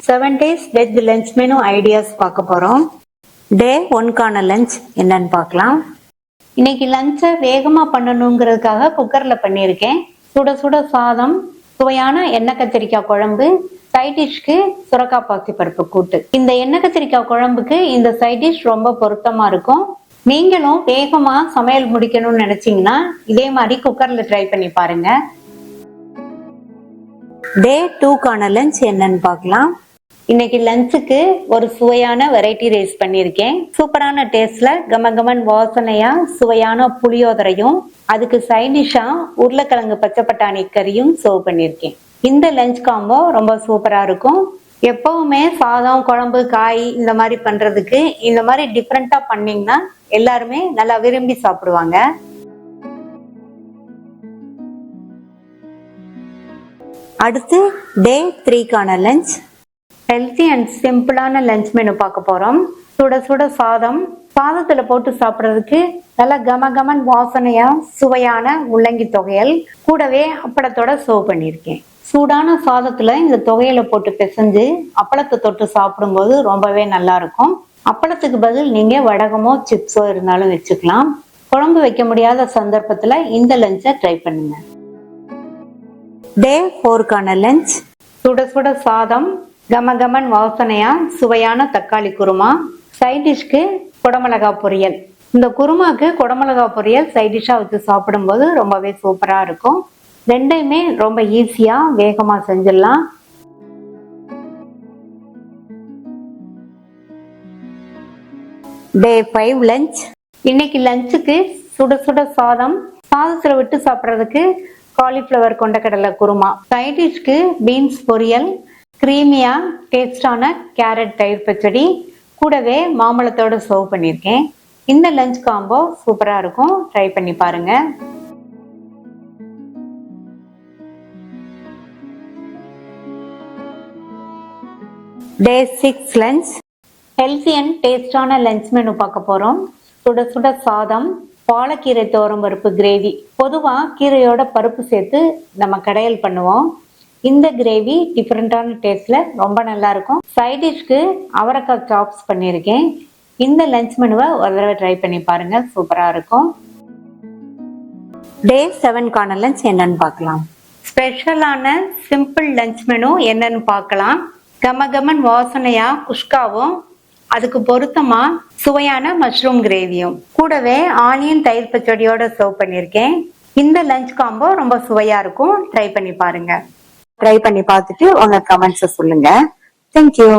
7 days veg lunch menu ideas பார்க்க போறோம். டே 1க்கான lunch என்னன்னு பார்க்கலாம். இன்னைக்கு லஞ்சை வேகமா பண்ணணுங்கிறதுக்காக குக்கர்ல பண்ணியிருக்கேன். சுட சுட சாதம், சுவையான எண்ணெய் கத்திரிக்காய் குழம்பு, சைட் டிஷ்க்கு சுரக்காய் பாசி பருப்பு கூட்டு. இந்த எண்ணெய் கத்திரிக்காய் குழம்புக்கு இந்த சைட் டிஷ் ரொம்ப பொருத்தமா இருக்கும். நீங்களும் வேகமா சமையல் முடிக்கணும்னு நினைச்சீங்கன்னா இதே மாதிரி குக்கர்ல ட்ரை பண்ணி பாருங்க. டே 2க்கான லஞ்ச் என்னன்னு பார்க்கலாம். இன்னைக்கு லஞ்சுக்கு ஒரு சுவையான வெரைட்டி ரைஸ் பண்ணியிருக்கேன். சூப்பரான டேஸ்ட்ல கமகமன் வாசனையா சுவையான புளியோதரையும் அதுக்கு சைட் டிஷ்ஷா உருளைக்கிழங்கு பச்சை பட்டாணி கறியும் சர்வ் பண்ணியிருக்கேன். இந்த லஞ்ச் காம்போ ரொம்ப சூப்பரா இருக்கும். எப்பவுமே சாதம், குழம்பு, காய் இந்த மாதிரி பண்றதுக்கு இந்த மாதிரி டிஃப்ரெண்டா பண்ணீங்கன்னா எல்லாருமே நல்லா விரும்பி சாப்பிடுவாங்க. அடுத்து டே 3க்கான லஞ்ச். ஹெல்த்தி அண்ட் சிம்பிளான லஞ்ச் மெனு பார்க்க போறோம். சுட சுட சாதம், சாதத்துல போட்டு சாப்பிட்றதுக்கு நல்ல கமகமன் வாசனையா சுவையான முள்ளங்கி தொகையல், கூடவே அப்பளத்தோட சர்வ் பண்ணியிருக்கேன். சூடான சாதத்துல இந்த தொகையலை போட்டு பிசைஞ்சு அப்பளத்தை தொட்டு சாப்பிடும்போது ரொம்பவே நல்லா இருக்கும். அப்பளத்துக்கு பதில் நீங்க வடகமோ சிப்ஸோ இருந்தாலும் வச்சுக்கலாம். குழம்பு வைக்க முடியாத சந்தர்ப்பத்துல இந்த லஞ்சை ட்ரை பண்ணுங்க. டே 4க்கான லஞ்ச். சுட சுட சாதம், கமகமன் வாசனையா சுவையான தக்காளி குருமா, சைட் டிஷ்க்கு குடமிளகா பொரியல். இந்த குருமாக்கு குடமிளகா பொரியல் சைட் டிஷ்ஷா வச்சு சாப்பிடும்போது ரொம்பவே சூப்பரா இருக்கும். ரெண்டையுமே ரொம்ப ஈஸியா வேகமா செஞ்சிடலாம். டே 5 லஞ்ச். இன்னைக்கு லஞ்சுக்கு சுட சுட சாதம், சாதத்துல விட்டு சாப்பிட்றதுக்கு காலிஃப்ளவர் கொண்டக்கடலை குருமா, சைட் டிஷ்க்கு பீன்ஸ் பொரியல், கிரீமியா டேஸ்டான கேரட் தயிர் பச்சடி, கூடவே மாம்பழத்தோட சர்வ் பண்ணியிருக்கேன். இந்த லஞ்ச் காம்போ சூப்பரா இருக்கும். ட்ரை பண்ணி பாருங்க. டே 6 லஞ்ச். ஹெல்த்தி அண்ட் டேஸ்டான லஞ்ச் மெனு பார்க்க போறோம். சுட சுட சாதம், பாலக்கீரை தோரம் பருப்பு கிரேவி. பொதுவா கீரையோட பருப்பு சேர்த்து நம்ம கடையல் பண்ணுவோம். இந்த கிரேவி டிஃப்ரெண்டான டேஸ்ட்ல ரொம்ப நல்லா இருக்கும். சைட் டிஷ்க்கு அவரைக்காய் சாப்ஸ் பண்ணியிருக்கேன். இந்த லஞ்ச் மெனுவை ஒரு தடவை ட்ரை பண்ணி பாருங்க, சூப்பரா இருக்கும். டே 7க்கான லஞ்ச் என்னன்னு பார்க்கலாம். ஸ்பெஷலான சிம்பிள் லஞ்ச் மெனு என்னன்னு பார்க்கலாம். கமகமன் வாசனையா குஷ்காவும் அதுக்கு பொருத்தமா சுவையான மஷ்ரூம் கிரேவியும், கூடவே ஆனியன் தயிர் பச்சடியோட சர்வ் பண்ணியிருக்கேன். இந்த லஞ்ச் காம்போ ரொம்ப சுவையா இருக்கும். ட்ரை பண்ணி பாருங்க. ட்ரை பண்ணி பார்த்துட்டு உங்க கமெண்ட்ஸை சொல்லுங்க. தேங்க்யூ.